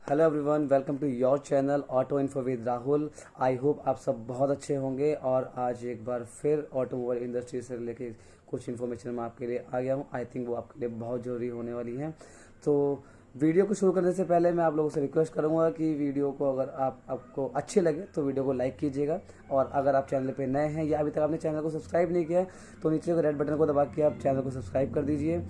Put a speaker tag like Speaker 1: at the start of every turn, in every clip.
Speaker 1: Hello everyone, welcome to your channel auto info with Rahul. I hope आप सब बहुत अच्छे होंगे और आज एक बार फिर ऑटोमोबाइल इंडस्ट्री से लेके कुछ इन्फॉर्मेशन मैं आपके लिए आ गया हूँ। आई थिंक वो आपके लिए बहुत ज़रूरी होने वाली है। तो वीडियो को शुरू करने से पहले मैं आप लोगों से रिक्वेस्ट करूँगा कि वीडियो को अगर आपको अच्छी लगे तो वीडियो को लाइक कीजिएगा, और अगर आप चैनल पे नए हैं या अभी तक आपने चैनल को सब्सक्राइब नहीं किया है तो नीचे के रेड बटन को दबा के आप चैनल को सब्सक्राइब कर दीजिए।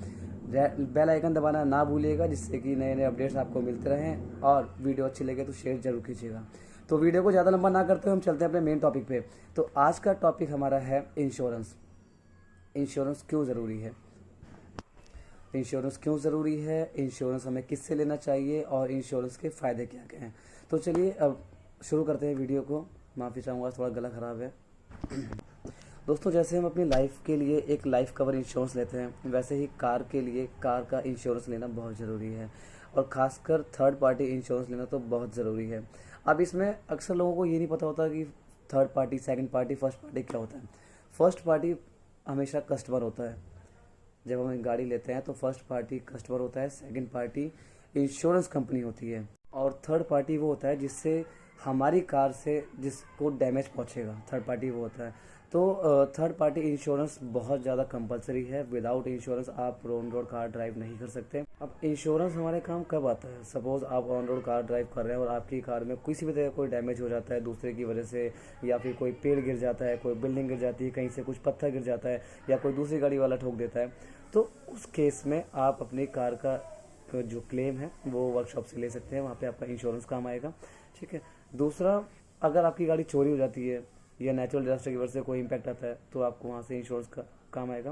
Speaker 1: बेल आइकन दबाना ना भूलिएगा, जिससे कि नए नए अपडेट्स आपको मिलते रहें, और वीडियो अच्छी लगे तो शेयर जरूर कीजिएगा। तो वीडियो को ज़्यादा लंबा ना करते हुए हम चलते हैं अपने मेन टॉपिक पे। तो आज का टॉपिक हमारा है इंश्योरेंस। इंश्योरेंस क्यों ज़रूरी है, इंश्योरेंस क्यों ज़रूरी है, इंश्योरेंस हमें किससे लेना चाहिए और इंश्योरेंस के फ़ायदे क्या क्या हैं। तो चलिए अब शुरू करते हैं वीडियो को। माफ़ी चाहूँगा, थोड़ा गला ख़राब है। दोस्तों, जैसे हम अपनी लाइफ के लिए एक लाइफ कवर इंश्योरेंस लेते हैं, वैसे ही कार के लिए कार का इंश्योरेंस लेना बहुत ज़रूरी है, और ख़ासकर थर्ड पार्टी इंश्योरेंस लेना तो बहुत ज़रूरी है। अब इसमें अक्सर लोगों को ये नहीं पता होता कि third party, second party, first party क्या होता है। फर्स्ट पार्टी हमेशा कस्टमर होता है। जब हम एक गाड़ी लेते हैं तो फर्स्ट पार्टी कस्टमर होता है, सेकंड पार्टी इंश्योरेंस कंपनी होती है, और थर्ड पार्टी वो होता है जिससे हमारी कार से जिसको डैमेज पहुंचेगा, थर्ड पार्टी वो होता है। तो थर्ड पार्टी इंश्योरेंस बहुत ज़्यादा कंपलसरी है। विदाउट इंश्योरेंस आप ऑन रोड कार ड्राइव नहीं कर सकते। अब इंश्योरेंस हमारे काम कब आता है? सपोज आप ऑन रोड कार ड्राइव कर रहे हैं और आपकी कार में किसी भी तरह कोई डैमेज हो जाता है दूसरे की वजह से, या फिर कोई पेड़ गिर जाता है, कोई बिल्डिंग गिर जाती है, कहीं से कुछ पत्थर गिर जाता है, या कोई दूसरी गाड़ी वाला ठोक देता है, तो उस केस में आप अपनी कार का जो क्लेम है वो वर्कशॉप से ले सकते हैं। वहाँ पे आपका इंश्योरेंस काम आएगा। ठीक है। दूसरा, अगर आपकी गाड़ी चोरी हो जाती है या नेचुरल डिजास्टर की वजह से कोई इम्पैक्ट आता है तो आपको वहाँ से इंश्योरेंस का काम आएगा,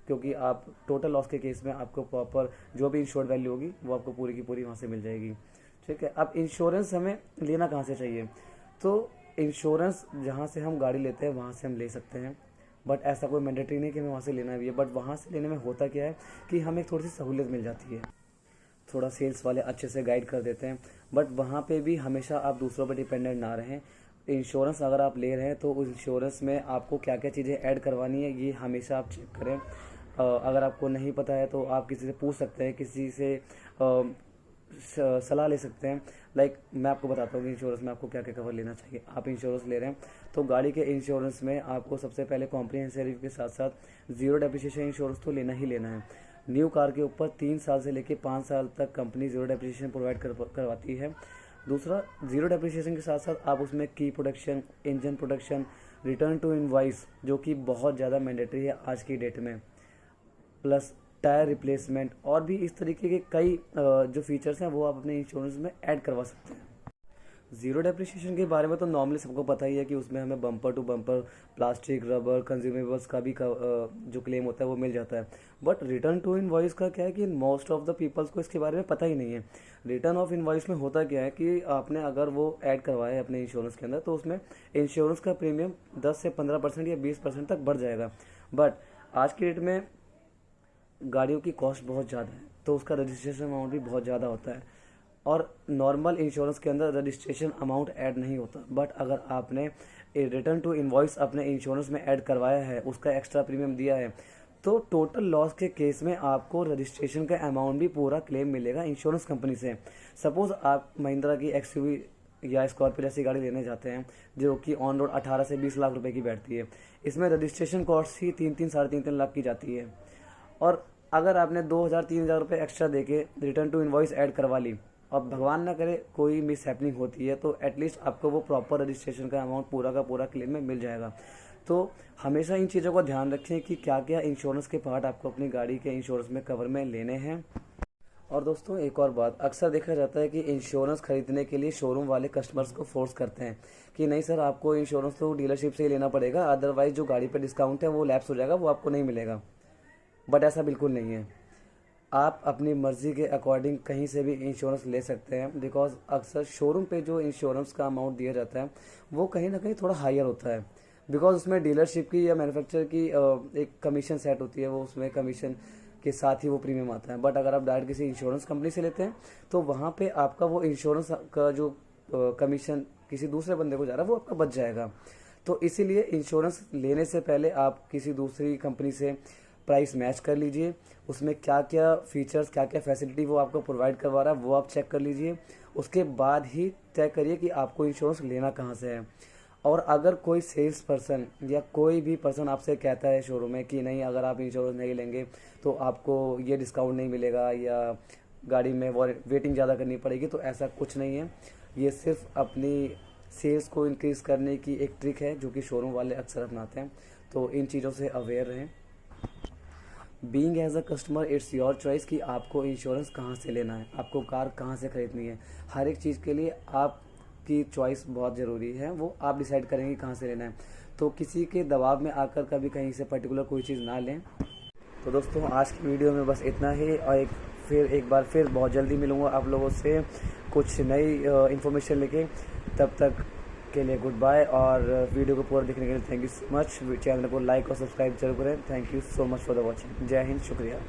Speaker 1: क्योंकि आप टोटल लॉस के केस में आपको प्रॉपर जो भी इंश्योर्ड वैल्यू होगी वो आपको पूरी की पूरी वहाँ से मिल जाएगी। ठीक है। अब इंश्योरेंस हमें लेना कहाँ से चाहिए? तो इंश्योरेंस जहाँ से हम गाड़ी लेते हैं वहाँ से हम ले सकते हैं, बट ऐसा कोई मैंडेटरी नहीं कि हमें वहाँ से लेना भी है। बट वहाँ से लेने में होता क्या है कि हमें थोड़ी सी सहूलियत मिल जाती है, थोड़ा सेल्स वाले अच्छे से गाइड कर देते हैं। बट वहाँ पे भी हमेशा आप दूसरों पर डिपेंडेंट ना रहें। इंश्योरेंस अगर आप ले रहे हैं तो उस इंश्योरेंस में आपको क्या क्या चीज़ें ऐड करवानी है ये हमेशा आप चेक करें। अगर आपको नहीं पता है तो आप किसी से पूछ सकते हैं, किसी से सलाह ले सकते हैं। लाइक मैं आपको बताता हूँ कि इंश्योरेंस में आपको क्या क्या कवर लेना चाहिए। आप इंश्योरेंस ले रहे हैं तो गाड़ी के इंश्योरेंस में आपको सबसे पहले कॉम्प्रिहेंसिव के साथ साथ जीरो डेप्रिसिएशन इंश्योरेंस तो लेना ही लेना है। न्यू कार के ऊपर 3 साल से लेकर 5 साल तक कंपनी जीरो डेप्रिसिएशन प्रोवाइड करवाती है। दूसरा, जीरो डेप्रिसिएशन के साथ साथ आप उसमें की production, engine production, return to invoice जो कि बहुत ज़्यादा मैंडेटरी है आज की डेट में, प्लस टायर रिप्लेसमेंट, और भी इस तरीके के कई जो फीचर्स हैं वो आप अपने इंश्योरेंस में ऐड करवा सकते हैं। जीरो डेप्रिसिएशन के बारे में तो नॉर्मली सबको पता ही है कि उसमें हमें bumper to bumper plastic, rubber, consumables का भी जो क्लेम होता है वो मिल जाता है। बट रिटर्न टू इनवॉइस का क्या है कि मोस्ट ऑफ द पीपल्स को इसके बारे में पता ही नहीं है। रिटर्न ऑफ इनवॉइस में होता क्या है कि आपने अगर वो ऐड करवाया है अपने इंश्योरेंस के अंदर तो उसमें इंश्योरेंस का प्रीमियम 10 से 15% या 20% तक बढ़ जाएगा। बट आज की डेट में गाड़ियों की कॉस्ट बहुत ज़्यादा है तो उसका रजिस्ट्रेशन अमाउंट भी बहुत ज़्यादा होता है, और नॉर्मल इंश्योरेंस के अंदर रजिस्ट्रेशन अमाउंट ऐड नहीं होता। बट अगर आपने रिटर्न टू इनवॉइस अपने इंश्योरेंस में ऐड करवाया है, उसका एक्स्ट्रा प्रीमियम दिया है, तो टोटल लॉस के केस में आपको रजिस्ट्रेशन का अमाउंट भी पूरा क्लेम मिलेगा इंश्योरेंस कंपनी से। सपोज आप महिंद्रा की एक्सयूवी या स्कॉर्पियो जैसी गाड़ी लेने जाते हैं जो कि ऑन रोड 18 से 20 लाख रुपए की बैठती है, इसमें रजिस्ट्रेशन कॉस्ट ही 3-3 साढ़े 3-3 लाख की जाती है। और अगर आपने 2,000-3,000 रुपये एक्स्ट्रा देके रिटर्न टू इनवॉइस ऐड करवा ली, अब भगवान ना करे कोई मिस हैपनिंग होती है, तो एटलीस्ट आपको वो प्रॉपर रजिस्ट्रेशन का अमाउंट पूरा का पूरा क्लेम में मिल जाएगा। तो हमेशा इन चीज़ों का ध्यान रखें कि क्या क्या इंश्योरेंस के पार्ट आपको अपनी गाड़ी के इंश्योरेंस में कवर में लेने हैं। और दोस्तों, एक और बात, अक्सर देखा जाता है कि इंश्योरेंस खरीदने के लिए शोरूम वाले कस्टमर्स को फोर्स करते हैं कि नहीं सर, आपको इंश्योरेंस तो डीलरशिप से ही लेना पड़ेगा, अदरवाइज जो गाड़ी पे डिस्काउंट है वो लैप्स हो जाएगा, वो आपको नहीं मिलेगा। बट ऐसा बिल्कुल नहीं है। आप अपनी मर्ज़ी के अकॉर्डिंग कहीं से भी इंश्योरेंस ले सकते हैं, बिकॉज अक्सर शोरूम पे जो इंश्योरेंस का अमाउंट दिया जाता है वो कहीं ना कहीं थोड़ा हायर होता है, बिकॉज उसमें डीलरशिप की या मैन्युफैक्चरर की एक कमीशन सेट होती है, वो उसमें कमीशन के साथ ही वो प्रीमियम आता है। बट अगर आप डायरेक्ट किसी इंश्योरेंस कंपनी से लेते हैं तो वहाँ पे आपका वो इंश्योरेंस का जो कमीशन किसी दूसरे बंदे को जा रहा है वो आपका बच जाएगा। तो इसीलिए इंश्योरेंस लेने से पहले आप किसी दूसरी कंपनी से प्राइस मैच कर लीजिए, उसमें क्या क्या फीचर्स, क्या क्या फैसिलिटी वो आपको प्रोवाइड करवा रहा है वो आप चेक कर लीजिए। उसके बाद ही तय करिए कि आपको इंश्योरेंस लेना कहाँ से है। और अगर कोई सेल्स पर्सन या कोई भी पर्सन आपसे कहता है शोरूम में कि नहीं, अगर आप इंश्योरेंस नहीं लेंगे तो आपको ये डिस्काउंट नहीं मिलेगा या गाड़ी में वेटिंग ज़्यादा करनी पड़ेगी, तो ऐसा कुछ नहीं है। ये सिर्फ अपनी सेल्स को इंक्रीज़ करने की एक ट्रिक है जो कि शोरूम वाले अक्सर अपनाते हैं। तो इन चीज़ों से अवेयर रहें। Being as a customer it's your choice कि आपको इंश्योरेंस कहाँ से लेना है, आपको कार कहाँ से ख़रीदनी है। हर एक चीज़ के लिए आपकी चॉइस बहुत ज़रूरी है, वो आप डिसाइड करेंगे कहाँ से लेना है। तो किसी के दबाव में आकर कभी कहीं से पर्टिकुलर कोई चीज़ ना लें। तो दोस्तों आज की वीडियो में बस इतना ही, और एक बार फिर बहुत जल्दी मिलूँगा आप लोगों से कुछ नई इन्फॉर्मेशन लेके। तब तक के लिए गुड बाय, और वीडियो को पूरा देखने के लिए thank you so much. Channel को लाइक और सब्सक्राइब जरूर करें। Thank you so much for the watching. जय हिंद, शुक्रिया।